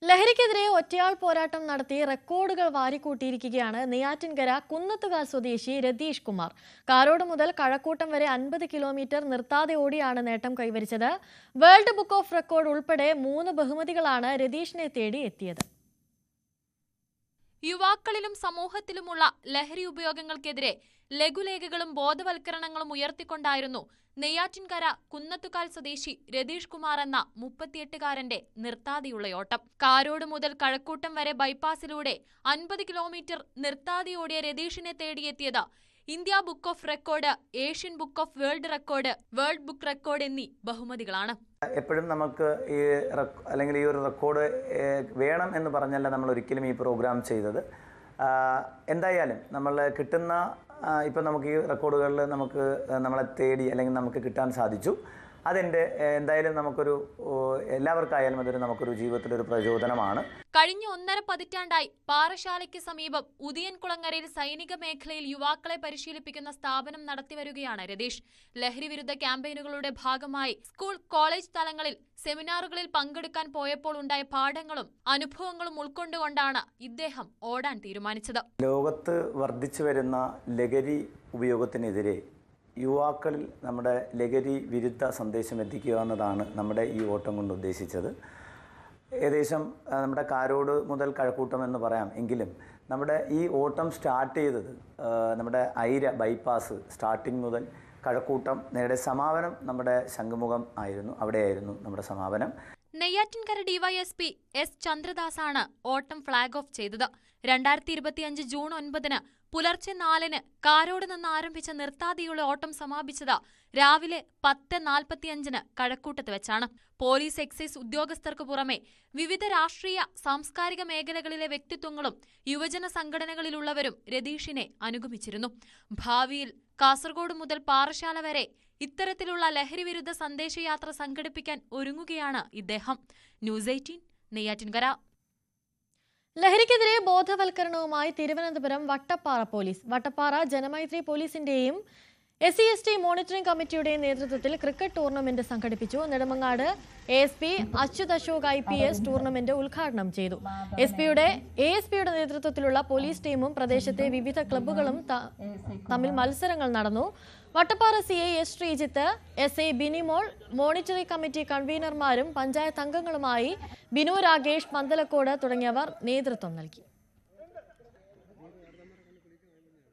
ലഹരിക്കെതിരെ ഒറ്റയാൾ പോരാട്ടം നടത്തി റെക്കോർഡുകൾ വാരിക്കൂട്ടിയിരിക്കുകയാണ് നെയ്യാറ്റിൻകര കുന്നത്തുകാൽ സ്വദേശി രതീഷ് കുമാർ. കാരോട് മുതൽ കഴക്കൂട്ടം വരെ 50 കിലോമീറ്റർ നിർത്താതെ ഓടിയാണ് നേട്ടം കൈവരിച്ചത്. വേൾഡ് ബുക്ക് ഓഫ് റെക്കോർഡ് ഉൾപ്പെടെ 3 ബഹുമതികളാണ് രതീഷിനെ തേടി എത്തിയത്. യുവാക്കളിലും സമൂഹത്തിലുമുള്ള ലഹരി ഉപയോഗങ്ങൾക്കെതിരെ ലഘുലേഖകളും ബോധവൽക്കരണങ്ങളും ഉയർത്തിക്കൊണ്ടായിരുന്നു നെയ്യാറ്റിൻകര കുന്നത്തുകാൽ സ്വദേശി രതീഷ് കുമാർ എന്ന 38-കാരന്റെ നിർത്താതെയുള്ള ഓട്ടം. കാരോട് മുതൽ കഴക്കൂട്ടം വരെ ബൈപ്പാസിലൂടെ 50 കിലോമീറ്റർ നിർത്താതെ ഓടിയ രതീഷിനെ തേടിയെത്തിയത് India book of record, Asian book of world record, world book record എന്നീ ബഹുമതികളാണ്. എപ്പോഴും നമുക്ക് അല്ലെങ്കിൽ ഈ ഒരു റെക്കോർഡ് വേണം എന്ന് പറഞ്ഞല്ല നമ്മൾ ഒരിക്കലും ഈ പ്രോഗ്രാം ചെയ്തത്. എന്തായാലും നമ്മൾ കിട്ടുന്ന ഇപ്പം നമുക്ക് ഈ റെക്കോർഡുകളിൽ നമുക്ക് നമ്മളെ തേടി അല്ലെങ്കിൽ നമുക്ക് കിട്ടാൻ സാധിച്ചു. അതെൻ്റെ എന്തായാലും നമുക്കൊരു എല്ലാവർക്കായാലും അതൊരു നമുക്കൊരു ജീവിതത്തിലൊരു പ്രചോദനമാണ്. കഴിഞ്ഞ 1.5 പതിറ്റാണ്ടായി പാറശാലയ്ക്ക് സമീപം ഉദിയൻകുളങ്ങരയിൽ സൈനിക മേഖലയിൽ യുവാക്കളെ പരിശീലിപ്പിക്കുന്ന സ്ഥാപനം നടത്തിവരികയാണ് രതീഷ്. ലഹരി വിരുദ്ധ ക്യാമ്പയിനുകളുടെ ഭാഗമായി സ്കൂൾ, കോളേജ് തലങ്ങളിൽ സെമിനാറുകളിൽ പങ്കെടുക്കാൻ പോയപ്പോൾ ഉണ്ടായ പാഠങ്ങളും അനുഭവങ്ങളും ഉൾക്കൊണ്ടുകൊണ്ടാണ് ഇദ്ദേഹം ഓടാൻ തീരുമാനിച്ചത്. ലോകത്ത് വർദ്ധിച്ചു വരുന്ന ലഹരി ഉപയോഗത്തിനെതിരെ യുവാക്കളിൽ നമ്മുടെ ലഹരി വിരുദ്ധ സന്ദേശം എത്തിക്കുക എന്നതാണ് നമ്മുടെ ഈ ഓട്ടം കൊണ്ട് ഉദ്ദേശിച്ചത്. ഏകദേശം നമ്മുടെ കാരോട് മുതൽ കഴക്കൂട്ടം എന്ന് പറയാം. എങ്കിലും നമ്മുടെ ഈ ഓട്ടം സ്റ്റാർട്ട് ചെയ്തത് നമ്മുടെ ഐര ബൈപ്പാസ് സ്റ്റാർട്ടിങ് മുതൽ കഴക്കൂട്ടം നേരെ സമാപനം നമ്മുടെ ശംഖുമുഖം ആയിരുന്നു. അവിടെയായിരുന്നു നമ്മുടെ സമാപനം. നെയ്യാറ്റിൻകര ഡിവൈഎസ്പി എസ് ചന്ദ്രദാസാണ് ഓട്ടം ഫ്ളാഗ് ഓഫ് ചെയ്തത്. 2025 ജൂൺ 9 പുലർച്ചെ 4 കാരോട് നിന്ന് ആരംഭിച്ച നിർത്താതെയുള്ള ഓട്ടം സമാപിച്ചത് രാവിലെ 10:45 കഴക്കൂട്ടത്ത് വെച്ചാണ്. പോലീസ്, എക്സൈസ് ഉദ്യോഗസ്ഥർക്ക് പുറമെ വിവിധ രാഷ്ട്രീയ, സാംസ്കാരിക മേഖലകളിലെ വ്യക്തിത്വങ്ങളും യുവജന സംഘടനകളിലുള്ളവരും രതീഷിനെ അനുഗമിച്ചിരുന്നു. ഭാവിയിൽ കാസർഗോഡ് മുതൽ പാറശാല വരെ ഇത്തരത്തിലുള്ള ലഹരി വിരുദ്ധ സന്ദേശയാത്ര സംഘടിപ്പിക്കാൻ ഒരുങ്ങുകയാണ് ഇദ്ദേഹം. ന്യൂസ് 18 നെയ്യാറ്റിൻകര. ലഹരിക്കെതിരെ ബോധവൽക്കരണവുമായി തിരുവനന്തപുരം വട്ടപ്പാറ പോലീസ്. വട്ടപ്പാറ ജനമൈത്രി പോലീസിന്റെയും SC/ST മോണിറ്ററിംഗ് കമ്മിറ്റിയുടെയും നേതൃത്വത്തിൽ ക്രിക്കറ്റ് ടൂർണമെന്റ് സംഘടിപ്പിച്ചു. Nedumangad ASP Achyut Ashok IPS tournament ഉദ്ഘാടനം ചെയ്തു. ASPയുടെ നേതൃത്വത്തിലുള്ള പോലീസ് ടീമും പ്രദേശത്തെ വിവിധ ക്ലബ്ബുകളും തമ്മിൽ മത്സരങ്ങൾ നടന്നു. Vattappara CI S Sreejith, SI Binimol, monitoring committee കൺവീനർമാരും പഞ്ചായത്ത് അംഗങ്ങളുമായി ബിനു രാഗേഷ്, പന്തലക്കോട് തുടങ്ങിയവർ നേതൃത്വം നൽകി.